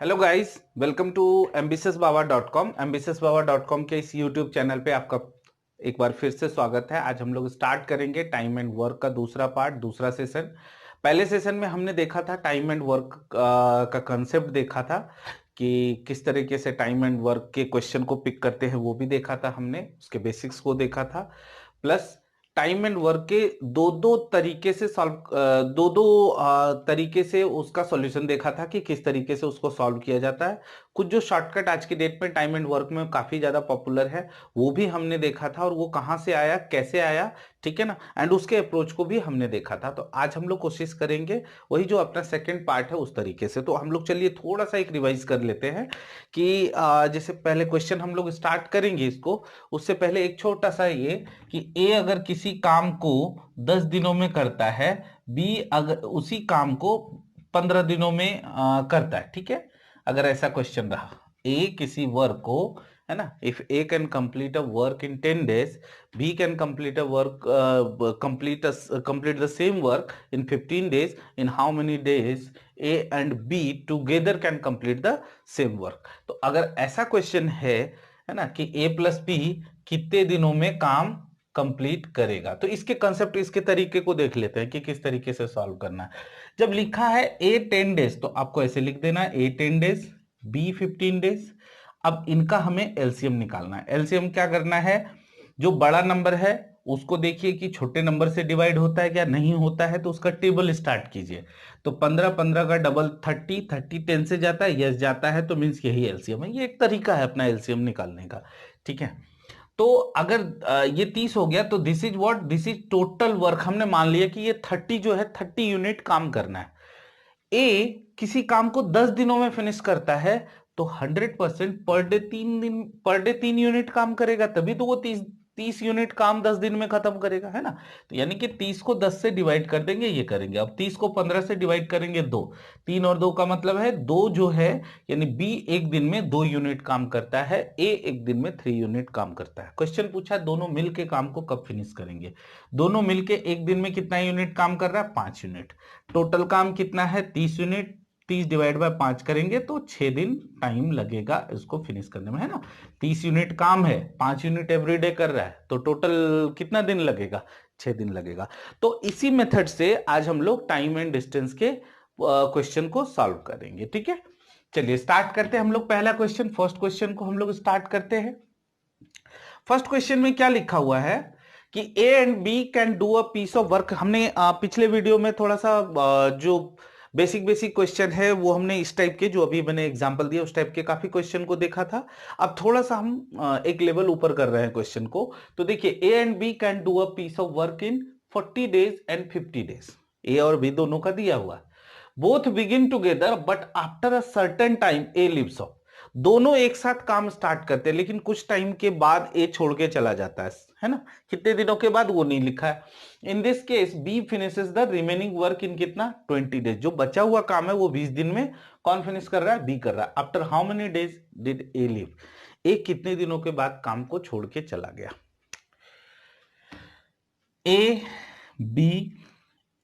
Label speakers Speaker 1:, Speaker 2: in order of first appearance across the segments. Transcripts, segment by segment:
Speaker 1: Hello guys, welcome to ambitiousbaba.com। ambitiousbaba.com के इस YouTube channel पे आपका एक बार फिर से स्वागत है। आज हम लोग स्टार्ट करेंगे टाइम एंड वर्क का दूसरा पार्ट, दूसरा सेशन। पहले सेशन में हमने देखा था टाइम एंड वर्क का कंसेप्ट देखा था कि किस तरीके से टाइम एंड वर्क के क्वेश्चन को पिक करते हैं, वो भी देखा था हमने, उसके बेसिक्स को देखा था। प्लस टाइम एंड वर्क के दो दो तरीके से सॉल्व दो दो तरीके से उसका सॉल्यूशन देखा था कि किस तरीके से उसको सॉल्व किया जाता है। कुछ जो शॉर्टकट आज की डेट में टाइम एंड वर्क में काफी ज्यादा पॉपुलर है वो भी हमने देखा था, और वो कहाँ से आया, कैसे आया, ठीक है ना, एंड उसके अप्रोच को भी हमने देखा था। तो आज हम लोग कोशिश करेंगे वही जो अपना सेकंड पार्ट है उस तरीके से। तो हम लोग चलिए थोड़ा सा एक रिवाइज कर लेते हैं कि जैसे पहले क्वेश्चन हम लोग स्टार्ट करेंगे इसको, उससे पहले एक छोटा सा ये कि ए अगर किसी काम को 10 दिनों में करता है, बी अगर उसी काम को 15 दिनों में करता है, ठीक है। अगर ऐसा क्वेश्चन रहा, ए किसी वर्क को, है ना, if A can complete a work in 10 days, B can complete a work complete the same work in 15 days, in how many days A and B together can complete the same work. तो अगर ऐसा question है ना, कि ए plus B कितने दिनों में काम कंप्लीट करेगा, तो इसके कंसेप्ट, इसके तरीके को देख लेते हैं कि किस तरीके से सॉल्व करना है। जब लिखा है ए 10 days तो आपको ऐसे लिख देना है, ए 10 days, बी 15 days। अब इनका हमें एलसीएम निकालना है। एलसीएम क्या करना है, जो बड़ा नंबर है उसको देखिए कि छोटे नंबर से डिवाइड होता है क्या, नहीं होता है तो उसका टेबल स्टार्ट कीजिए। तो 15 15 का डबल 30, 30 10 से जाता है, यस जाता है, तो मीन्स यही एलसीएम है। ये एक तरीका है अपना एलसीएम निकालने का, ठीक है। तो अगर ये 30 हो गया तो this is what, this is total work. हमने मान लिया कि ये 30 जो है 30 यूनिट काम करना है। ए किसी काम को 10 दिनों में फिनिश करता है, तो 100% पर डे 3 दिन, पर डे 3 यूनिट काम करेगा, तभी तो वो 30 यूनिट काम 10 दिन में खत्म करेगा, है ना। तो यानी कि 30 को 10 से डिवाइड कर देंगे, ये करेंगे। अब 30 को 15 से डिवाइड करेंगे, 2, 3 और 2 का मतलब है 2 जो है, यानी बी एक दिन में 2 यूनिट काम करता है, ए एक दिन में 3 यूनिट काम करता है। क्वेश्चन पूछा दोनों मिलके काम को कब फिनिश करेंगे। दोनों मिलके एक दिन में कितना यूनिट काम कर रहा है, 5 यूनिट। टोटल काम कितना है, 30 यूनिट। 30 डिवाइड बाय 5 करेंगे तो 6 दिन टाइम लगेगा इसको फिनिश करने में, है ना। 30 यूनिट काम है, 5 यूनिट एवरीडे कर रहा है, तो टोटल कितना दिन लगेगा, 6 दिन लगेगा। तो इसी मेथड से आज हम लोग टाइम एंड डिस्टेंस के क्वेश्चन को सॉल्व करेंगे, ठीक है। चलिए स्टार्ट करते हैं हम लोग पहला क्वेश्चन, फर्स्ट क्वेश्चन को हम लोग स्टार्ट करते हैं। फर्स्ट क्वेश्चन में क्या लिखा हुआ है कि A and B can do a piece of work. हमने पिछले वीडियो में थोड़ा सा जो बेसिक बेसिक क्वेश्चन है वो हमने इस टाइप के, जो अभी मैंने एग्जांपल दिया उस टाइप के काफी क्वेश्चन को देखा था। अब थोड़ा सा हम एक लेवल ऊपर कर रहे हैं क्वेश्चन को। तो देखिए, A and B can do a piece of work in 40 days and 50 days। A और बी दोनों का दिया हुआ है। Both begin together but after a certain time A leaves off. दोनों एक साथ काम स्टार्ट करते हैं, लेकिन कुछ टाइम के बाद ए छोड़ के चला जाता है ना। कितने दिनों के बाद वो नहीं लिखा है। In this case B finishes the remaining work in कितना, 20 days। जो बचा हुआ काम है वो 20 दिन में कौन फिनिश कर रहा है, बी कर रहा है। After how many days did A leave, A कितने दिनों के बाद काम को छोड़ के चला गया। ए बी,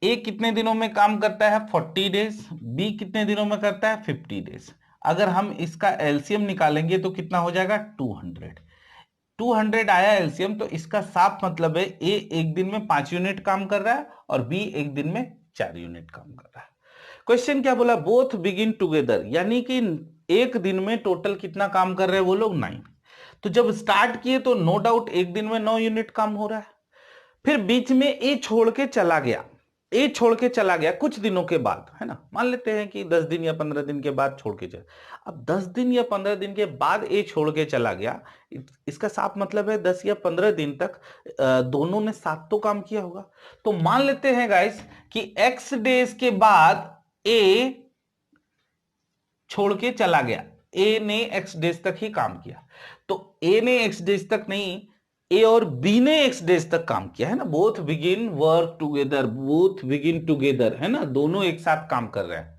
Speaker 1: ए कितने दिनों में काम करता है, 40 days। बी कितने दिनों में करता है, 50 days। अगर हम इसका एलसीएम निकालेंगे तो कितना हो जाएगा, 200। 200 आया एलसीएम, तो इसका साफ मतलब है ए एक दिन में 5 यूनिट काम कर रहा है और बी एक दिन में 4 यूनिट काम कर रहा है। क्वेश्चन क्या बोला, बोथ बिगिन टुगेदर, यानी कि एक दिन में टोटल कितना काम कर रहे हैं वो लोग, 9। तो जब स्टार्ट किए तो नो डाउट एक दिन में 9 यूनिट काम हो रहा है। फिर बीच में ए छोड़ के चला गया, ए छोड़ के चला गया कुछ दिनों के बाद, है ना। मान लेते हैं कि 10 दिन या 15 दिन के बाद छोड़ के चला। अब 10 दिन या 15 दिन के बाद ए छोड़ के चला गया, इसका साफ मतलब है 10 या 15 दिन तक दोनों ने साथ तो काम किया होगा। तो मान लेते हैं गाइस कि एक्स डेज के बाद ए छोड़ के चला गया, ए ने एक्स डेज तक ही काम किया। तो ए ने एक्स डेज तक नहीं, ए और बी ने एक्स डेज तक काम किया, है ना। Both begin work together, both begin together, है ना, दोनों एक साथ काम कर रहे हैं।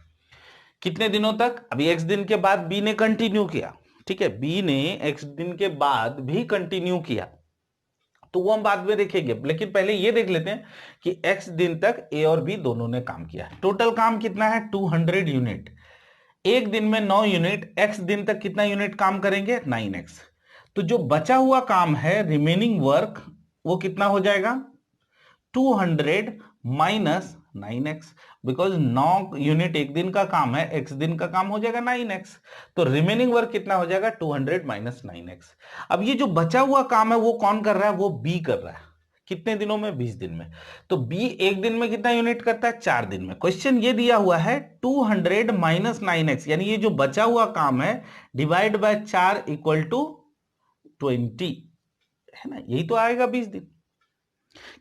Speaker 1: कितने दिनों तक, अभी एक्स दिन के बाद बी ने कंटिन्यू किया, ठीक है, बी ने एक्स दिन के बाद भी कंटिन्यू किया, तो वो हम बाद में देखेंगे। लेकिन पहले ये देख लेते हैं कि एक्स दिन तक ए और बी दोनों ने काम किया। टोटल काम कितना है, 200 यूनिट। एक दिन में 9 यूनिट, x दिन तक कितना यूनिट काम करेंगे 9x। तो जो बचा हुआ काम है रिमेनिंग वर्क वो कितना हो जाएगा 200 माइनस 9x, बिकॉज 9 यूनिट एक दिन का काम है, x दिन का काम हो जाएगा 9x, तो रिमेनिंग वर्क कितना हो जाएगा 200 माइनस 9x। अब ये जो बचा हुआ काम है वो कौन कर रहा है, वो b कर रहा है। कितने दिनों में 20 दिन में। तो b एक दिन में कितना यूनिट करता है 4 दिन में। क्वेश्चन ये दिया हुआ है 200 माइनस 9x, यानी ये जो बचा हुआ काम है डिवाइड बाय 4 इक्वल टू 20, है ना, यही तो आएगा 20 दिन।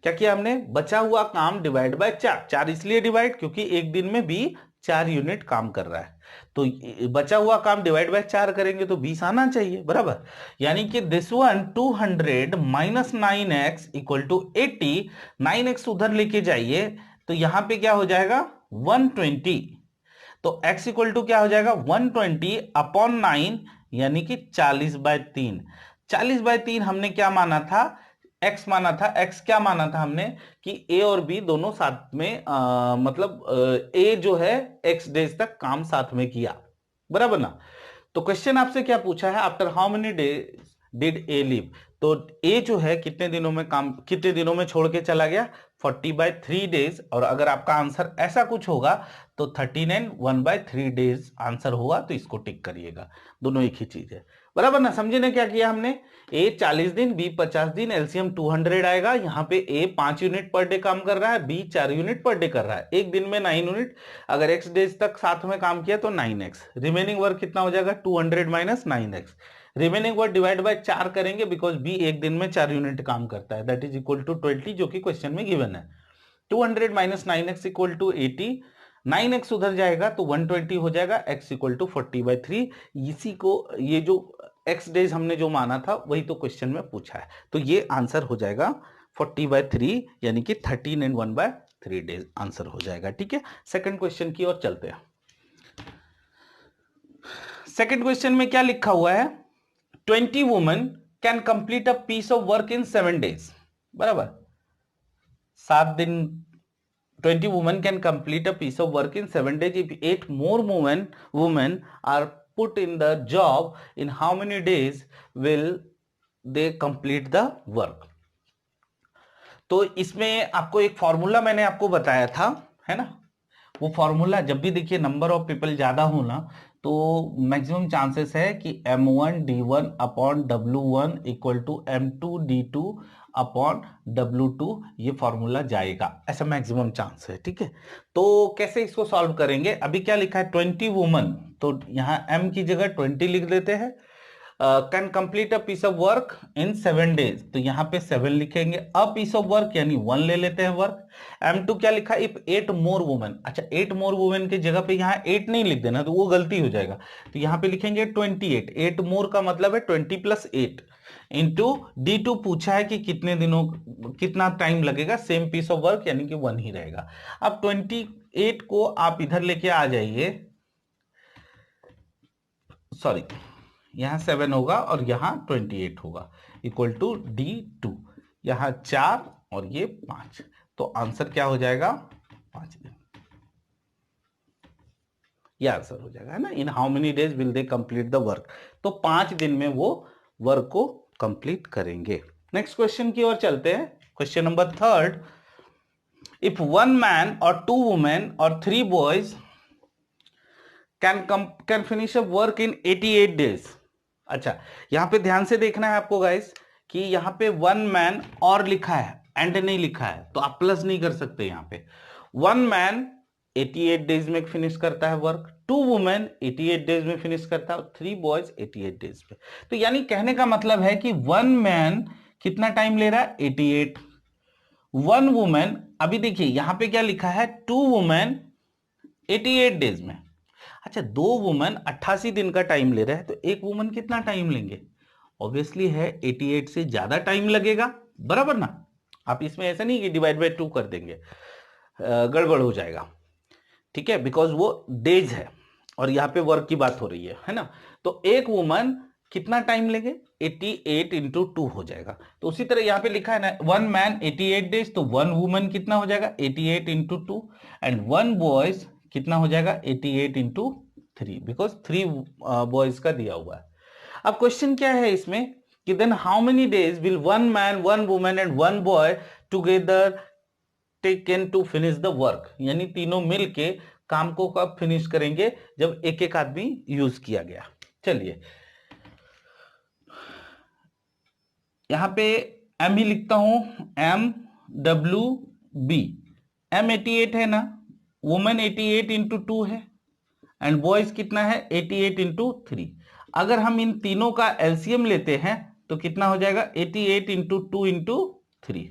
Speaker 1: क्या किया हमने, बचा हुआ काम डिवाइड बाय 4, 4 इसलिए डिवाइड क्योंकि एक दिन में भी 4 यूनिट काम कर रहा है, तो बचा हुआ काम डिवाइड बाय 4 करेंगे तो 20 आना चाहिए बराबर। यानी कि this one 200 minus 9x equal to 80, 9x उधर लेके जाइए तो यहां पे क्या हो जाएगा 120, तो x इक्वल टू क्या हो जाएगा 120 अपॉन 9, यानी कि 40/3। 40/3 हमने क्या माना था, x माना था। x क्या माना था हमने कि a और b दोनों साथ में मतलब a जो है x डेज तक काम साथ में किया, बराबर ना। तो क्वेश्चन आपसे क्या पूछा है, after how many days did a leave, तो a जो है कितने दिनों में काम, कितने दिनों में छोड़ के चला गया 40/3 डेज। और अगर आपका आंसर ऐसा कुछ होगा तो 13 एंड 1/3 डेज आंसर होगा, तो इसको टिक करिएगा, दोनों एक ही चीज है, बराबर ना। समझे ना क्या किया हमने, ए 40 दिन, बी 50 दिन, एलसीएम 200 आएगा। यहाँ पे ए 5 यूनिट पर डे काम कर रहा है, बी 4 यूनिट पर डे कर रहा है, एक दिन में 9 यूनिट, अगर एक्स डेज तक साथ में काम किया तो 9x। रिमेनिंग वर्क कितना हो जाएगा 200 minus 9x। Remaining work divide by 4 करेंगे बिकॉज बी एक दिन में 4 यूनिट काम करता है, दैट इज इक्वल टू 20, जो कि क्वेश्चन में गिवन है। 200 minus 9x equal to 80, 9x उधर जाएगा तो 120 हो जाएगा, x इक्वल टू 40/3। इसी को, ये जो x डेज हमने जो माना था वही तो क्वेश्चन में पूछा है, तो ये आंसर हो जाएगा 40/3, यानी कि 13 एंड 1/3 डेज आंसर हो जाएगा। ठीक है, सेकंड क्वेश्चन की ओर चलते हैं। सेकंड क्वेश्चन में क्या लिखा हुआ है, 20 women can complete a piece of work in 7 days, बराबर 7 दिन। 20 women can complete a piece of work in 7 days. If 8 more women are put in the job, in how many days will they complete the work? तो इसमें आपको एक formula मैंने आपको बताया था, है ना। वो फॉर्मूला जब भी देखिए नंबर ऑफ पीपल ज्यादा हो ना तो मैक्सिमम चांसेस है कि m1 d1 upon w1 equal to m2 d2 upon w2, ये फॉर्मूला जाएगा, ऐसा मैक्सिमम चांस है। ठीक है, तो कैसे इसको सॉल्व करेंगे, अभी क्या लिखा है 20 वुमन, तो यहाँ m की जगह 20 लिख देते हैं। Can complete a piece of work in 7 days, तो यहाँ पे 7 लिखेंगे। अ पीस ऑफ वर्क यानी 1 ले लेते हैं वर्क। M2 क्या लिखा, इफ 8 मोर वुमेन, अच्छा 8 मोर वुमेन की जगह पे यहाँ 8 नहीं लिख देना, तो वो गलती हो जाएगा, तो यहाँ पे लिखेंगे 28। 8 मोर का मतलब है 20 प्लस 8 इंटू D2 पूछा है कि कितने दिनों, कितना टाइम लगेगा, सेम पीस ऑफ वर्क यानी कि 1 ही रहेगा। अब 28 को आप इधर लेके आ जाइए, सॉरी यहां 7 होगा और यहां 28 होगा, इक्वल टू D2, यहां 4 और ये 5, तो आंसर क्या हो जाएगा 5 दिन, ये आंसर हो जाएगा, है ना। इन how many days will they complete the work, तो 5 दिन में वो वर्क को कंप्लीट करेंगे। नेक्स्ट क्वेश्चन की ओर चलते हैं, क्वेश्चन नंबर 3। इफ 1 मैन और 2 वुमेन और 3 boys can finish a work in 88 days. अच्छा, यहां पे ध्यान से देखना है आपको गाइस कि यहां पे 1 मैन और लिखा है, एंड नहीं लिखा है, तो आप प्लस नहीं कर सकते। यहां पे 1 मैन 88 डेज में फिनिश करता है वर्क, 2 वुमेन 88 डेज में फिनिश करता है, और 3 बॉयज 88 डेज में। तो यानी कहने का मतलब है कि 1 मैन कितना टाइम ले रहा है 88, 1 वुमेन, अभी देखिए यहां पे क्या लिखा है 2 वुमेन 88 डेज में। अच्छा, 2 वुमन 88 दिन का टाइम ले रहे हैं, तो एक वुमन कितना टाइम लेंगे, ऑब्वियसली है 88 से ज्यादा टाइम लगेगा, बराबर ना। आप इसमें ऐसा नहीं कि डिवाइड बाय 2 कर देंगे, गड़बड़ हो जाएगा। ठीक है, बिकॉज वो डेज है और यहाँ पे वर्क की बात हो रही है ना। तो एक वुमन कितना टाइम लेंगे 88 इंटू 2 हो जाएगा। तो उसी तरह यहाँ पे लिखा है ना 1 मैन 88 डेज, तो 1 वुमन कितना हो जाएगा 88 इंटू 2, एंड 1 बॉयज कितना हो जाएगा 88 इंटू 3 बिकॉज 3 बॉयज का दिया हुआ है। अब क्वेश्चन क्या है इसमें कि then how many days will 1 man 1 women and 1 boy together taken to finish the work, यानी तीनों मिलके काम को कब फिनिश करेंगे, जब एक एक आदमी यूज किया गया। चलिए यहां पे एम ही लिखता हूं, MWB। M 88 है ना, वुमेन 88 इंटू 2 है एंड बॉयज कितना है 88 इंटू 3। अगर हम इन तीनों का एलसीएम लेते हैं तो कितना हो जाएगा 88 इंटू 2 इंटू 3।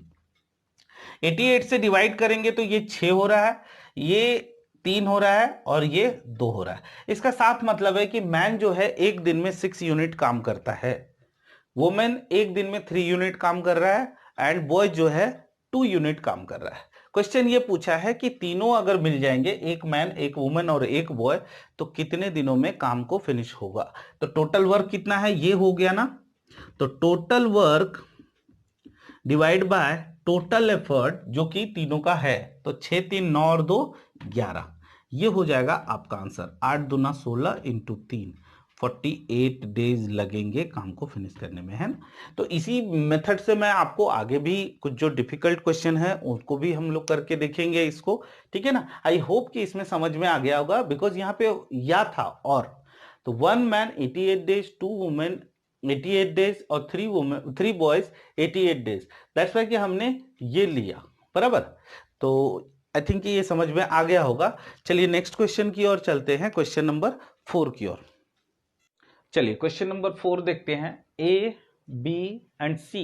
Speaker 1: 88 से डिवाइड करेंगे तो ये 6 हो रहा है, ये 3 हो रहा है और ये 2 हो रहा है। इसका साफ मतलब है कि मैन जो है एक दिन में 6 यूनिट काम करता है, वुमेन एक दिन में 3 यूनिट काम कर रहा है एंड बॉय जो है 2 यूनिट काम कर रहा है। क्वेश्चन ये पूछा है कि तीनों अगर मिल जाएंगे, एक मैन एक वुमेन और एक बॉय, तो कितने दिनों में काम को फिनिश होगा। तो टोटल वर्क कितना है, ये हो गया ना, तो total work divide by total effort जो कि तीनों का है, तो 6 3 9 और 2 11, ये हो जाएगा आपका आंसर। 8 दूना 16 इंटू 3, 48 डेज लगेंगे काम को फिनिश करने में, है ना। तो इसी मेथड से मैं आपको आगे भी कुछ जो डिफिकल्ट क्वेश्चन है उनको भी हम लोग करके देखेंगे इसको, ठीक है ना। आई होप कि इसमें समझ में आ गया होगा, बिकॉज यहाँ पे या था और, तो 1 मैन 88 डेज, 2 वुमेन 88 डेज और 3 बॉयज 88 डेज, दैट्स वाई कि हमने ये लिया, बराबर। तो आई थिंक ये समझ में आ गया होगा। चलिए नेक्स्ट क्वेश्चन की ओर चलते हैं, क्वेश्चन नंबर 4 की ओर। चलिए क्वेश्चन नंबर 4 देखते हैं। A, B and C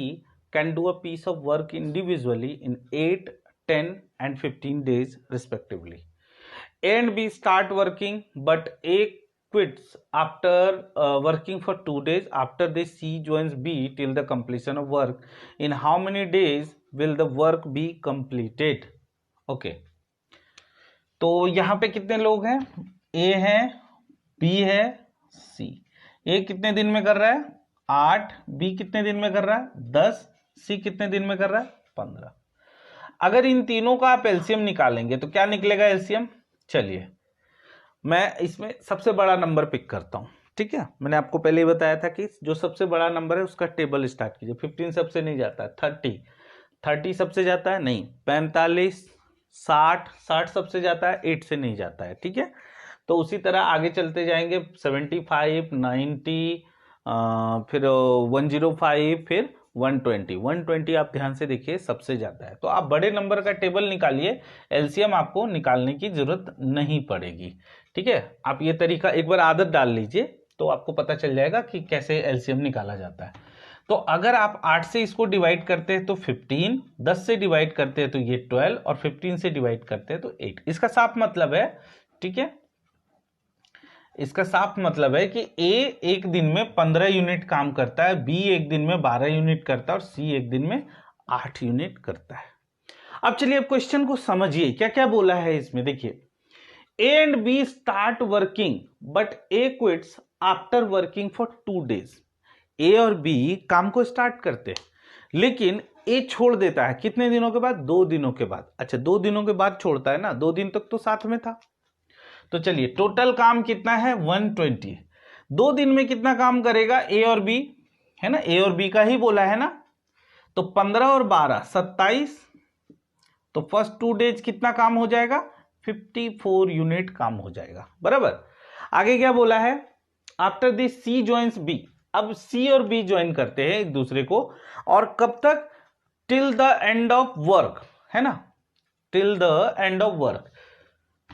Speaker 1: can do a piece of work individually in 8, 10 and 15 days respectively. A and B start working, but A quits after working for 2 days. After this, C joins B till the completion of work. In how many days will the work be completed? Okay. तो यहां पे कितने लोग हैं, A है, B है, C। ए कितने दिन में कर रहा है 8, बी कितने दिन में कर रहा है 10, सी कितने दिन में कर रहा है 15। अगर इन तीनों का आप एलसीएम निकालेंगे तो क्या निकलेगा एलसीएम। चलिए मैं इसमें सबसे बड़ा नंबर पिक करता हूं, ठीक है। मैंने आपको पहले ही बताया था कि जो सबसे बड़ा नंबर है उसका टेबल स्टार्ट कीजिए। 15 सबसे नहीं जाता है, 30 सबसे जाता है नहीं, 45, 60 सबसे जाता है, 8 से नहीं जाता है, ठीक है। तो उसी तरह आगे चलते जाएंगे, 75, 90, फिर 105, फिर 120 आप ध्यान से देखिए सबसे जाता है। तो आप बड़े नंबर का टेबल निकालिए, एलसीएम आपको निकालने की जरूरत नहीं पड़ेगी, ठीक है। आप ये तरीका एक बार आदत डाल लीजिए तो आपको पता चल जाएगा कि कैसे एलसीएम निकाला जाता है। तो अगर आप 8 से इसको डिवाइड करते हैं तो 15, 10 से डिवाइड करते हैं तो ये 12 और 15 से डिवाइड करते हैं तो 8। इसका साफ मतलब है, ठीक है, इसका साफ मतलब है कि ए एक दिन में 15 यूनिट काम करता है, बी एक दिन में 12 यूनिट करता है और सी एक दिन में 8 यूनिट करता है। अब चलिए अब क्वेश्चन को समझिए क्या क्या बोला है इसमें। देखिए A and B start working but A quits after working for 2 days. A और बी काम को स्टार्ट करते हैं लेकिन ए छोड़ देता है कितने दिनों के बाद, 2 दिनों के बाद। अच्छा 2 दिनों के बाद छोड़ता है ना, 2 दिन तक तो साथ में था। तो चलिए टोटल काम कितना है 120। 2 दिन में कितना काम करेगा ए और बी, है ना, ए और बी का ही बोला है ना। तो 15 और 12 27, तो फर्स्ट 2 डेज कितना काम हो जाएगा 54 यूनिट काम हो जाएगा, बराबर। आगे क्या बोला है, after this C joins B. अब सी और बी ज्वाइन करते हैं एक दूसरे को, और कब तक, till the end of work, है ना, till the end of work.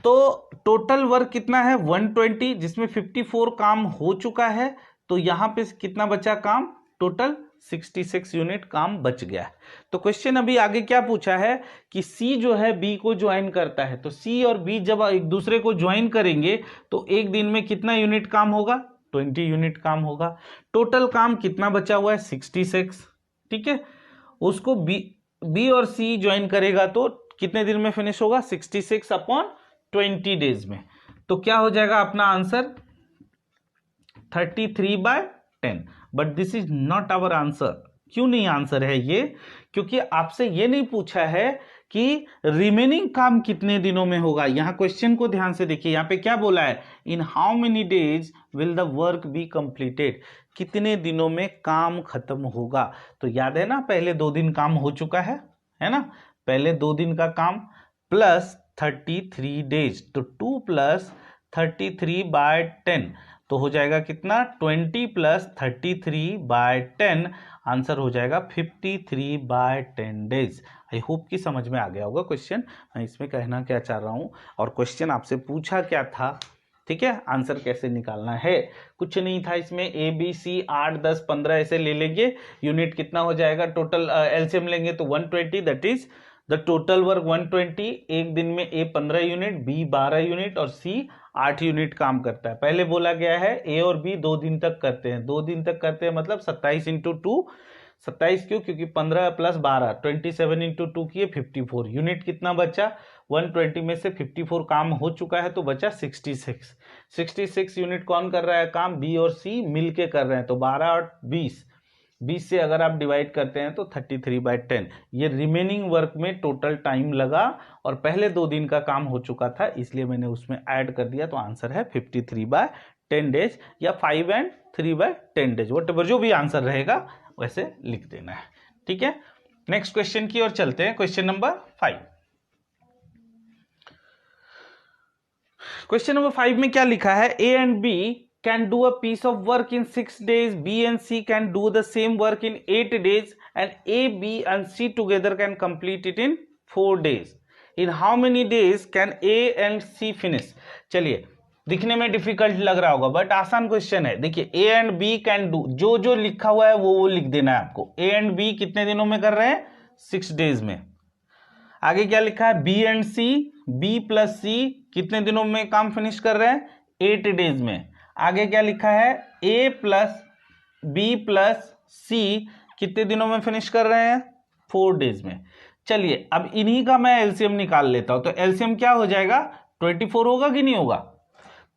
Speaker 1: तो टोटल वर्क कितना है 120, जिसमें 54 काम हो चुका है। तो यहां पे कितना बचा काम, टोटल 66 यूनिट काम बच गया है। तो क्वेश्चन अभी आगे क्या पूछा है कि सी जो है बी को ज्वाइन करता है, तो सी और बी जब एक दूसरे को ज्वाइन करेंगे तो एक दिन में कितना यूनिट काम होगा, 20 यूनिट काम होगा। टोटल काम कितना बचा हुआ है 66, ठीक है। उसको बी और सी ज्वाइन करेगा तो कितने दिन में फिनिश होगा 66 अपॉन 20 डेज में। तो क्या हो जाएगा अपना answer 33/10। But this is not our answer. क्यों नहीं आंसर है ये, क्योंकि आपसे ये नहीं पूछा है कि रिमेनिंग काम कितने दिनों में होगा। यहां क्वेश्चन को ध्यान से देखिए, यहां पे क्या बोला है, इन how many days will the work be completed, कितने दिनों में काम खत्म होगा। तो याद है ना, पहले 2 दिन काम हो चुका है ना, पहले 2 दिन का काम प्लस 33 डेज, तो 2 प्लस 33/10 तो हो जाएगा कितना, 20 प्लस 33/10, आंसर हो जाएगा 53/10 डेज। आई होप कि समझ में आ गया होगा क्वेश्चन, मैं इसमें कहना क्या चाह रहा हूं, और क्वेश्चन आपसे पूछा क्या था, ठीक है, आंसर कैसे निकालना है, कुछ नहीं था इसमें। ए बी सी 8 10 15 ऐसे ले लेंगे, यूनिट कितना हो जाएगा, टोटल एलसीएम लेंगे तो 120, that is the total work 120। एक दिन में ए 15 यूनिट, बी 12 यूनिट और सी 8 यूनिट काम करता है। पहले बोला गया है ए और बी 2 दिन तक करते हैं, 2 दिन तक करते हैं मतलब 27 × 2, 27 क्यों, क्योंकि 15 + 12 27 × 2 किए 54 यूनिट। कितना बचा, 120 में से 54 काम हो चुका है तो बचा 66 यूनिट। कौन कर रहा है काम, बी और सी मिलके कर रहे हैं, तो 12 और 20 से अगर आप डिवाइड करते हैं तो 33/10, ये रिमेनिंग वर्क में टोटल टाइम लगा, और पहले 2 दिन का काम हो चुका था इसलिए मैंने उसमें ऐड कर दिया, तो आंसर है 53/10 डेज या 5 and 3/10 डेज, वट जो भी आंसर रहेगा वैसे लिख देना है, ठीक है। नेक्स्ट क्वेश्चन की ओर चलते हैं, क्वेश्चन नंबर 5। क्वेश्चन नंबर 5 में क्या लिखा है, A and B can do a piece of work in 6 days, B and C can do the same work in 8 days, and A, B and C together can complete it in 4 days. In how many days can A and C finish? चलिए, दिखने में difficult लग रहा होगा but आसान question है। देखिए, A and B can do, जो जो लिखा हुआ है वो लिख देना है आपको। A and B कितने दिनों में कर रहे हैं, 6 डेज में। आगे क्या लिखा है, B and C, B + C कितने दिनों में काम फिनिश कर रहे हैं, 8 डेज में। आगे क्या लिखा है, A + B + C कितने दिनों में फिनिश कर रहे हैं, 4 डेज में। चलिए, अब इन्हीं का मैं एलसीएम निकाल लेता हूं, तो एलसीएम क्या हो जाएगा, 24 होगा कि नहीं होगा।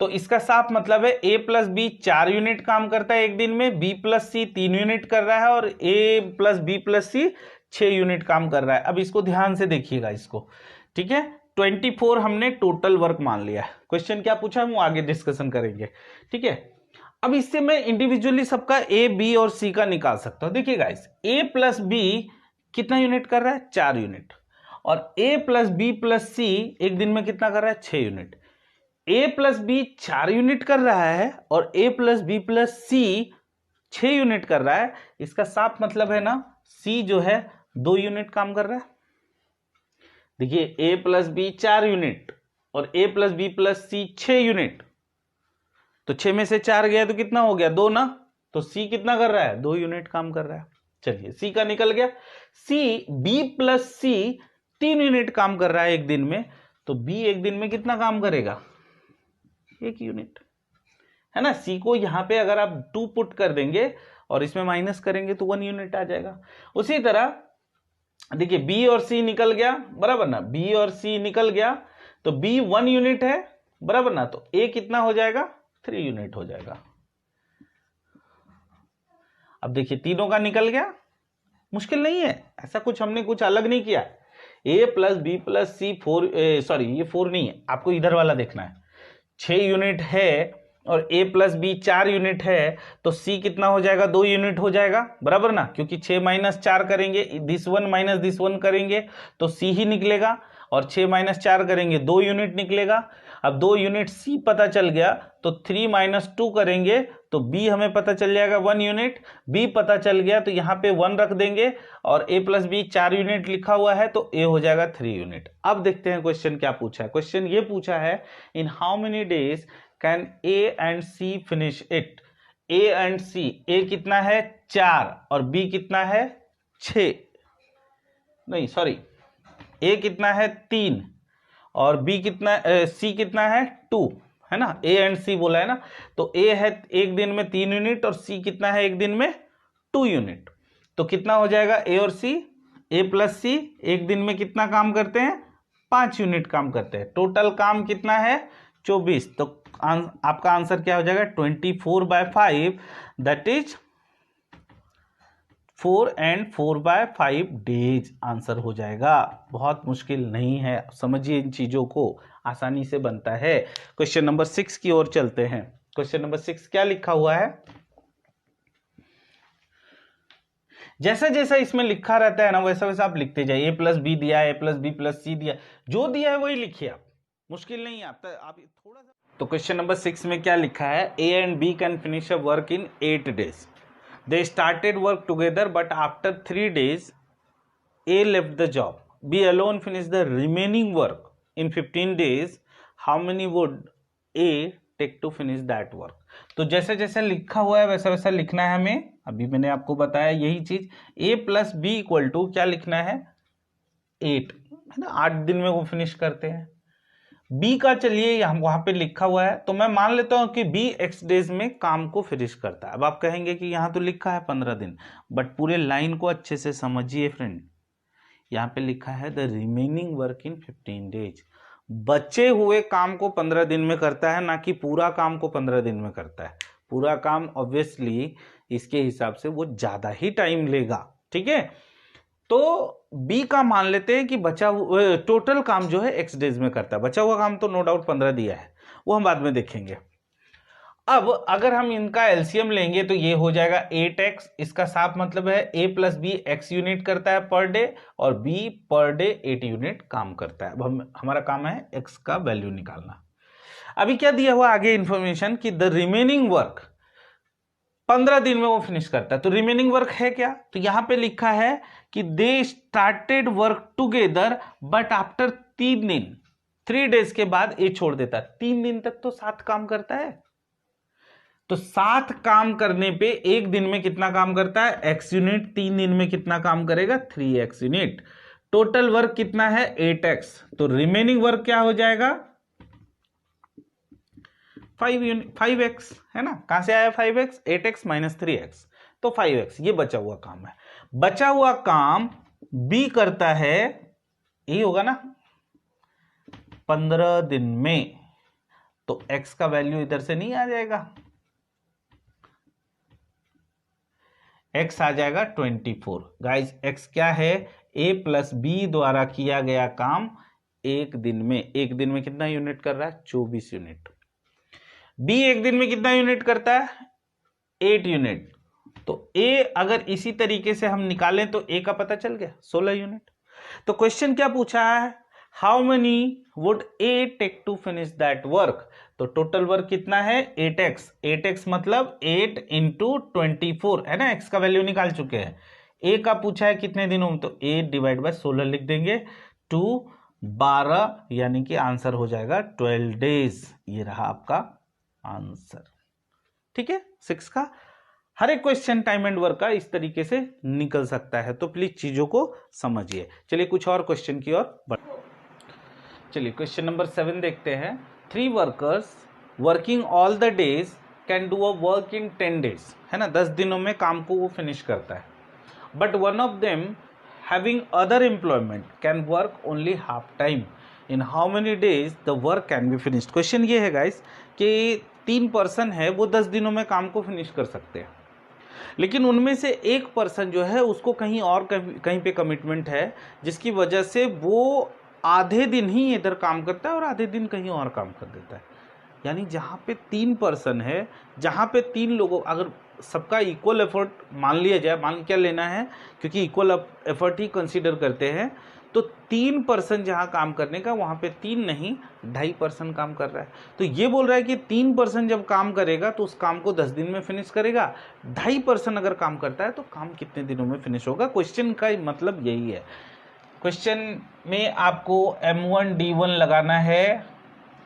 Speaker 1: तो इसका साफ मतलब है A + B 4 यूनिट काम करता है एक दिन में, B + C 3 यूनिट कर रहा है, और A + B + C 6 यूनिट काम कर रहा है। अब इसको ध्यान से देखिएगा इसको, ठीक है। 24 हमने टोटल वर्क मान लिया है। क्वेश्चन क्या पूछा है वो आगे डिस्कशन करेंगे, ठीक है। अब इससे मैं इंडिविजुअली सबका ए बी और सी का निकाल सकता हूं। देखिए गाइस, ए + बी कितना यूनिट कर रहा है, 4 यूनिट, और ए + बी + सी एक दिन में कितना कर रहा है, 6 यूनिट। ए + बी 4 यूनिट कर रहा है और ए + बी + सी 6 यूनिट कर रहा है, इसका साफ मतलब है ना, सी जो है 2 यूनिट काम कर रहा है। देखिए, A + B 4 यूनिट और A + B + C 6 यूनिट, तो 6 में से 4 गया तो कितना हो गया, 2 ना, तो C कितना कर रहा है, 2 यूनिट काम कर रहा है। चलिए, C का निकल गया। B + C 3 यूनिट काम कर रहा है एक दिन में, तो B एक दिन में कितना काम करेगा, 1 यूनिट, है ना। C को यहां पे अगर आप 2 पुट कर देंगे और इसमें माइनस करेंगे तो 1 यूनिट आ जाएगा। उसी तरह देखिए, B और C निकल गया, बराबर ना, B और C निकल गया, तो B 1 यूनिट है, बराबर ना, तो A कितना हो जाएगा, 3 यूनिट हो जाएगा। अब देखिए, तीनों का निकल गया, मुश्किल नहीं है, ऐसा कुछ हमने कुछ अलग नहीं किया। A + B + C 4, सॉरी ये 4 नहीं है, आपको इधर वाला देखना है। 6 यूनिट है और A + B 4 यूनिट है, तो C कितना हो जाएगा, 2 यूनिट हो जाएगा, बराबर ना, क्योंकि 6 - 4 करेंगे, दिस 1 - दिस 1 करेंगे तो C ही निकलेगा, और 6 - 4 करेंगे 2 यूनिट निकलेगा। अब 2 यूनिट C पता चल गया, तो 3 - 2 करेंगे तो B हमें पता चल जाएगा 1 यूनिट, B पता चल गया तो यहाँ पे 1 रख देंगे, और A + B 4 यूनिट लिखा हुआ है तो A हो जाएगा 3 यूनिट। अब देखते हैं क्वेश्चन क्या पूछा है। क्वेश्चन ये पूछा है, इन how many days can A and C finish it. A and C, A कितना है 4 और B कितना है 6, नहीं सॉरी, A कितना है 3 और B कितना, C कितना है 2, है ना, A and C बोला है ना, तो A है एक दिन में 3 यूनिट और C कितना है एक दिन में 2 यूनिट, तो कितना हो जाएगा A और C, A + C एक दिन में कितना काम करते हैं, 5 यूनिट काम करते हैं। टोटल काम कितना है 24, तो आपका आंसर क्या हो जाएगा 24/5, that is 4 and 4/5 days answer हो जाएगा। बहुत मुश्किल नहीं है, समझिए इन चीजों को, आसानी से बनता है। क्वेश्चन नंबर 6 की ओर चलते हैं। क्वेश्चन नंबर 6 क्या लिखा हुआ है? जैसा जैसा इसमें लिखा रहता है ना वैसा वैसा आप लिखते जाइए। A+B दिया है, A+B+C दिया, जो दिया है वही लिखिए आप, मुश्किल नहीं है आप थोड़ा सा। तो क्वेश्चन नंबर 6 में क्या लिखा है? A and B can finish a work in 8 days. They started work together, but after 3 days, A left the job. B alone finished the remaining work in 15 days. How many would A take to finish that work? तो जैसे जैसे लिखा हुआ है वैसा वैसा लिखना है हमें। अभी मैंने आपको बताया यही चीज। A+B इक्वल टू क्या लिखना है? 8, है ना, 8 दिन में वो फिनिश करते हैं। बी का चलिए हम वहां पे लिखा हुआ है, तो मैं मान लेता हूं कि बी x डेज में काम को फिनिश करता है। अब आप कहेंगे कि यहां तो लिखा है 15 दिन, बट पूरे लाइन को अच्छे से समझिए फ्रेंड। यहां पे लिखा है the remaining work in 15 days. बचे हुए काम को 15 दिन में करता है, ना कि पूरा काम को 15 दिन में करता है। पूरा काम ऑब्वियसली इसके हिसाब से वो ज्यादा ही टाइम लेगा, ठीक है। तो बी का मान लेते हैं कि बचा टोटल काम जो है x डेज में करता है। बचा हुआ काम तो नो डाउट 15 दिया है, वो हम बाद में देखेंगे। अब अगर हम इनका एलसीएम लेंगे तो ये हो जाएगा 8x। इसका साफ मतलब है A+B x यूनिट करता है पर डे, और B पर डे 8 यूनिट काम करता है। अब हमारा काम है x का वैल्यू निकालना। अभी क्या दिया हुआ आगे इंफॉर्मेशन कि द रिमेनिंग वर्क 15 दिन में वो फिनिश करता है। तो रिमेनिंग वर्क है क्या? तो यहां पे लिखा है कि they started work together but after 3 दिन, 3 डेज के बाद ये छोड़ देता है। 3 दिन तक तो 7 काम करता है। तो 7 काम करने पे एक दिन में कितना काम करता है? x unit. 3 दिन में कितना काम करेगा? 3x unit. टोटल वर्क कितना है? 8x। तो रिमेनिंग वर्क क्या हो जाएगा? 5x, है ना। कहां से आया 5x? 8x माइनस 3x, तो 5x। ये बचा हुआ काम है। बचा हुआ काम B करता है, यही होगा ना, 15 दिन में। तो x का वैल्यू इधर से नहीं आ जाएगा, x आ जाएगा 24। गाइस x क्या है? A+B द्वारा किया गया काम एक दिन में। एक दिन में कितना यूनिट कर रहा है? 24 यूनिट। B एक दिन में कितना यूनिट करता है? 8 यूनिट। तो A अगर इसी तरीके से हम निकालें तो A का पता चल गया, 16 यूनिट। तो क्वेश्चन क्या पूछा है? How many would A take to finish that work? तो टोटल वर्क कितना है? 8x। 8x मतलब 8 इंटू 24, है ना। x का वैल्यू निकाल चुके हैं। A का पूछा है कितने दिनों में, तो 8 डिवाइड बाय 16 लिख देंगे, 2 12, यानी कि आंसर हो जाएगा 12 डेज। ये रहा आपका आंसर, ठीक है। 6 का हर एक क्वेश्चन टाइम एंड वर्क का इस तरीके से निकल सकता है, तो प्लीज चीजों को समझिए। चलिए कुछ और क्वेश्चन की ओर बढ़। चलिए क्वेश्चन नंबर 7 देखते हैं। 3 workers working all the days can do a work in 10 days, है ना। 10 दिनों में काम को वो फिनिश करता है। But one of them having other employment can work only half time. In how many days the work can be finished? Question ये है गाइस कि 3 पर्सन है, वो 10 दिनों में काम को फिनिश कर सकते हैं, लेकिन उनमें से एक पर्सन जो है उसको कहीं और कहीं पे कमिटमेंट है, जिसकी वजह से वो आधे दिन ही इधर काम करता है और आधे दिन कहीं और काम कर देता है। यानी जहाँ पे 3 पर्सन है, जहाँ पे 3 लोगों, अगर सबका इक्वल एफर्ट मान लिया जाए, मान क्या लेना है, क्योंकि इक्वल एफर्ट ही कंसीडर करते हैं, तो 3 पर्सन जहाँ काम करने का, वहाँ पे 3 नहीं 2.5 पर्सन काम कर रहा है। तो ये बोल रहा है कि 3 पर्सन जब काम करेगा तो उस काम को 10 दिन में फिनिश करेगा। 2.5 पर्सन अगर काम करता है तो काम कितने दिनों में फिनिश होगा? क्वेश्चन का मतलब यही है। क्वेश्चन में आपको M1D1 लगाना है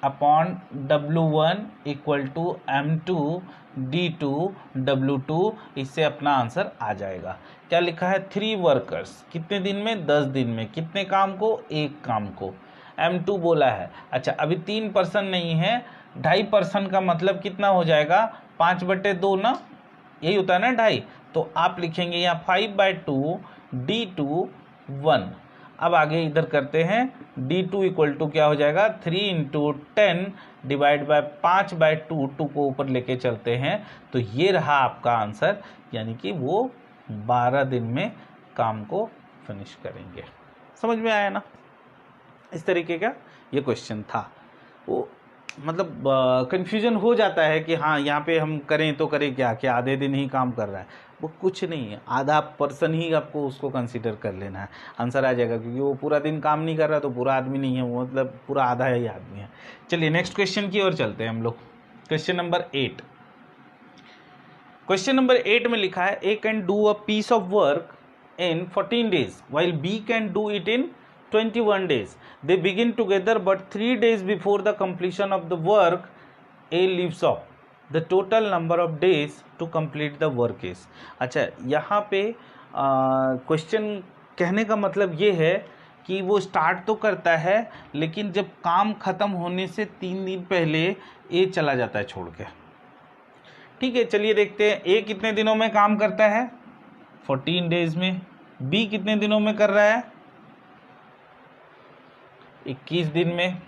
Speaker 1: upon W1 equal to M2D2 W2। इससे अपना आंसर आ जाएगा। क्या लिखा है? 3 वर्कर्स कितने दिन में? 10 दिन में। कितने काम को? एक काम को। M2 बोला है। अच्छा, अभी 3 पर्सन नहीं है, 2.5 पर्सन का मतलब कितना हो जाएगा? 5/2 ना, यही होता है ना 2.5। तो आप लिखेंगे यहाँ 5/2 D2 1। अब आगे इधर करते हैं, D2 इक्वल टू क्या हो जाएगा? 3 इंटू 10 डिवाइड बाय 5/2, 2 को ऊपर लेके चलते हैं, तो ये रहा आपका आंसर। यानी कि वो 12 दिन में काम को फिनिश करेंगे। समझ में आया ना? इस तरीके का ये क्वेश्चन था। वो मतलब कंफ्यूजन हो जाता है कि हाँ यहाँ पे हम करें तो करें क्या, कि आधे दिन ही काम कर रहा है, वो कुछ नहीं है, आधा पर्सन ही आपको उसको कंसीडर कर लेना है, आंसर आ जाएगा। क्योंकि वो पूरा दिन काम नहीं कर रहा तो पूरा आदमी नहीं है वो, मतलब पूरा आधा ही आदमी है। चलिए नेक्स्ट क्वेश्चन की ओर चलते हैं हम लोग। Question number 8। क्वेश्चन नंबर 8 में लिखा है A can do a piece of work in 14 days while B can do it in 21 days. They begin together but 3 days before the completion of the work A leaves off. The total number of days to complete the work is. अच्छा, यहाँ पे question कहने का मतलब ये है कि वो स्टार्ट तो करता है लेकिन जब काम खत्म होने से 3 दिन पहले ए चला जाता है छोड़ के। ठीक है, चलिए देखते हैं ए कितने दिनों में काम करता है, 14 डेज में। बी कितने दिनों में कर रहा है, 21 दिन में।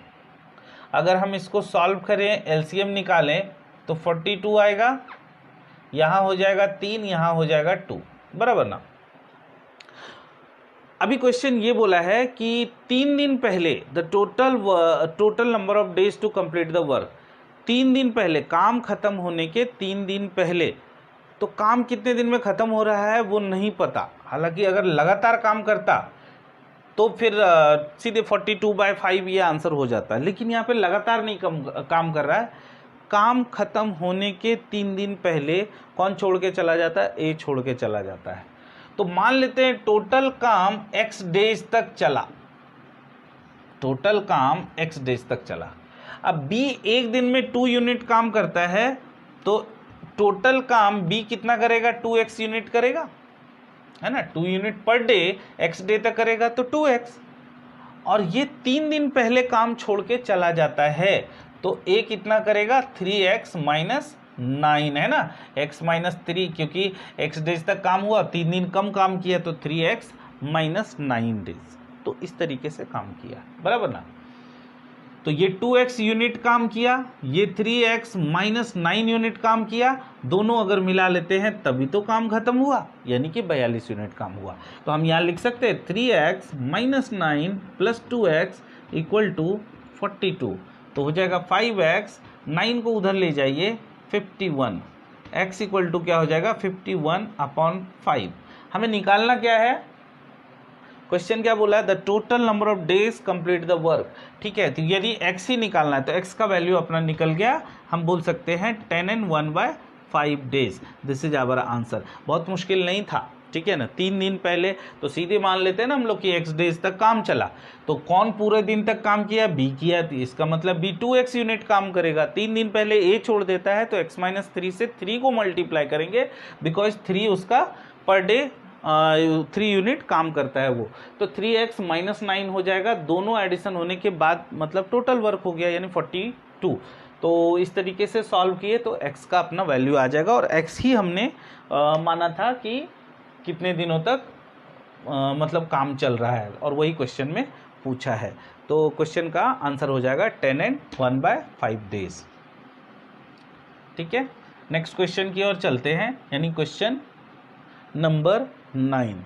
Speaker 1: अगर हम इसको सॉल्व करें, एलसीएम निकालें तो 42 आएगा, यहां हो जाएगा 3, यहां हो जाएगा 2, बराबर ना। अभी क्वेश्चन ये बोला है कि 3 दिन पहले the total number of days to complete the work. 3 दिन पहले, काम खत्म होने के 3 दिन पहले, तो काम कितने दिन में खत्म हो रहा है वो नहीं पता। हालांकि अगर लगातार काम करता तो फिर सीधे 42/5 ये आंसर हो जाता है, लेकिन यहाँ पे लगातार नहीं काम कर रहा है। काम खत्म होने के 3 दिन पहले कौन छोड़ के चला जाता है, ए छोड़ के चला जाता है। तो मान लेते हैं टोटल काम x डेज तक चला, टोटल काम x डेज तक चला। अब b एक दिन में 2 यूनिट काम करता है तो टोटल काम b कितना करेगा, 2x यूनिट करेगा, है ना। 2 unit per day x day तक करेगा तो 2x। और ये 3 दिन पहले काम छोड़ के चला जाता है तो a कितना करेगा, 3x - 9, है ना। x - 3, क्योंकि x डेज तक काम हुआ, 3 दिन कम काम किया तो 3x - 9 डेज। तो इस तरीके से काम किया, बराबर ना। तो ये 2x यूनिट काम किया, ये 3x - 9 यूनिट काम किया, दोनों अगर मिला लेते हैं तभी तो काम खत्म हुआ, यानी कि 42 यूनिट काम हुआ। तो हम यहाँ लिख सकते हैं 3x - 9 + 2x = 42। तो हो जाएगा 5x, 9 को उधर ले जाइए, 51, x = क्या हो जाएगा, 51/5। हमें निकालना क्या है, क्वेश्चन क्या बोला है, the total number of days complete the work. ठीक है, तो यदि x ही निकालना है तो x का वैल्यू अपना निकल गया, हम बोल सकते हैं 10 and 1/5 days. This is our answer. बहुत मुश्किल नहीं था, ठीक है ना। 3 दिन पहले तो सीधे मान लेते हैं ना हम लोग कि x डेज तक काम चला, तो कौन पूरे दिन तक काम किया, b किया, तो इसका मतलब b 2x यूनिट काम करेगा। 3 दिन पहले a छोड़ देता है तो x - 3 से 3 को मल्टीप्लाई करेंगे, बिकॉज 3 उसका पर डे 3 यूनिट काम करता है वो। तो 3x - 9 हो जाएगा, दोनों एडिशन होने के बाद मतलब टोटल वर्क हो गया, यानी 42। तो इस तरीके से सॉल्व किए तो x का अपना वैल्यू आ जाएगा, और x ही हमने माना था कि कितने दिनों तक मतलब काम चल रहा है, और वही क्वेश्चन में पूछा है। तो क्वेश्चन का आंसर हो जाएगा 10 and 1/5 डेज। ठीक है, नेक्स्ट क्वेश्चन की ओर चलते हैं, यानी question number 9।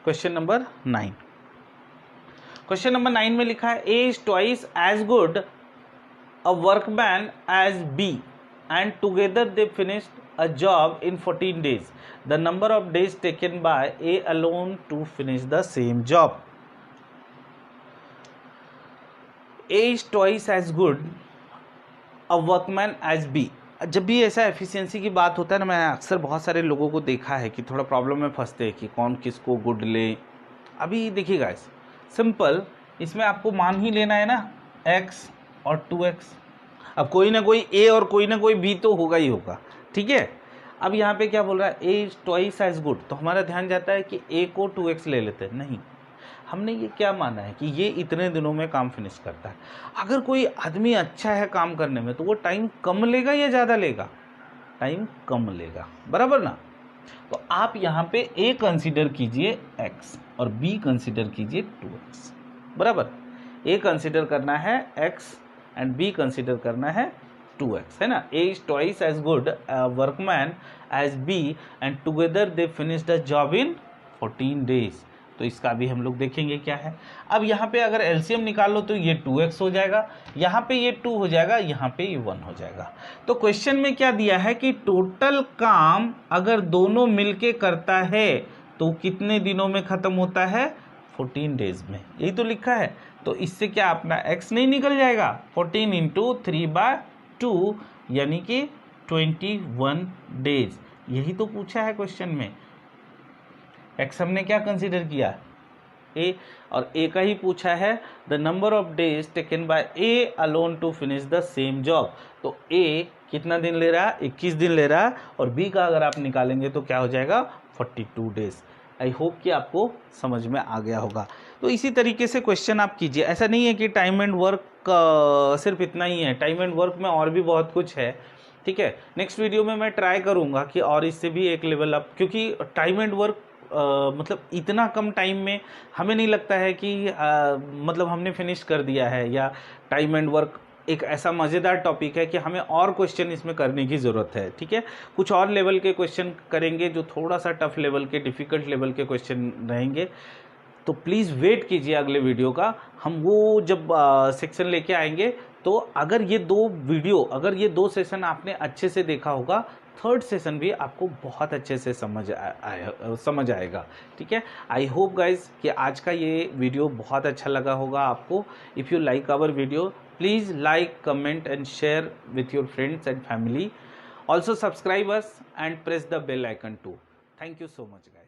Speaker 1: Question number 9। Question number 9 में लिखा है A is twice as good a workman as B and together they finished a job in 14 days. The number of days taken by A alone to finish the same job. A is twice as good a workman as B. जब भी ऐसा efficiency की बात होता है ना, मैं अक्सर बहुत सारे लोगों को देखा है कि थोड़ा प्रॉब्लम में फंसते हैं कि कौन किसको गुड ले। अभी देखिए गाइस, सिंपल, इसमें आपको मान ही लेना है ना x और 2x। अब कोई ना कोई a और कोई ना कोई b तो होगा ही होगा, ठीक है। अब यहाँ पे क्या बोल रहा है, a is twice as good, तो हमारा ध्यान जाता है कि a को 2x ले लेते हैं। नहीं, हमने ये क्या माना है कि ये इतने दिनों में काम फिनिश करता है। अगर कोई आदमी अच्छा है काम करने में तो वो टाइम कम लेगा या ज़्यादा लेगा, टाइम कम लेगा, बराबर ना। तो आप यहाँ पे A कंसीडर कीजिए x और B कंसीडर कीजिए 2x, बराबर। A कंसीडर करना है x एंड B कंसीडर करना है 2x, है ना। A is twice as good a workman as B and together they finished the job in 14 days। तो इसका भी हम लोग देखेंगे क्या है। अब यहाँ पे अगर एलसीएम निकाल लो तो ये 2x हो जाएगा, यहाँ पे ये 2 हो जाएगा, यहाँ पे ये 1 हो जाएगा। तो क्वेश्चन में क्या दिया है कि टोटल काम अगर दोनों मिलके करता है तो कितने दिनों में खत्म होता है, 14 डेज में, यही तो लिखा है। तो इससे क्या अपना x नहीं निकल जाएगा, 14 इंटू 3/2 यानी कि 21 डेज, यही तो पूछा है क्वेश्चन में। x हमने क्या कंसीडर किया, a, और a का ही पूछा है the number of days taken by a alone to finish the same job. तो a कितना दिन ले रहा है, 21 दिन ले रहा है, और b का अगर आप निकालेंगे तो क्या हो जाएगा, 42 डेज। आई होप कि आपको समझ में आ गया होगा। तो इसी तरीके से क्वेश्चन आप कीजिए, ऐसा नहीं है कि टाइम एंड वर्क सिर्फ इतना ही है, टाइम एंड वर्क में और भी बहुत कुछ है, ठीक है। नेक्स्ट वीडियो में मैं ट्राई करूंगा कि और इससे भी एक लेवल अप, क्योंकि टाइम एंड वर्क मतलब इतना कम टाइम में हमें नहीं लगता है कि मतलब हमने फिनिश कर दिया है, या टाइम एंड वर्क एक ऐसा मज़ेदार टॉपिक है कि हमें और क्वेश्चन इसमें करने की ज़रूरत है, ठीक है। कुछ और लेवल के क्वेश्चन करेंगे जो थोड़ा सा टफ लेवल के, डिफ़िकल्ट लेवल के क्वेश्चन रहेंगे। तो प्लीज़ वेट कीजिए अगले वीडियो का, हम वो जब सेक्शन लेके आएंगे तो अगर ये ये दो सेशन आपने अच्छे से देखा होगा, थर्ड सेशन भी आपको बहुत अच्छे से समझ आएगा, ठीक है। आई होप गाइज कि आज का ये वीडियो बहुत अच्छा लगा होगा आपको। If you like our video, please like, comment and share with your friends and family. Also subscribe us and press the bell icon too. Thank you so much guys.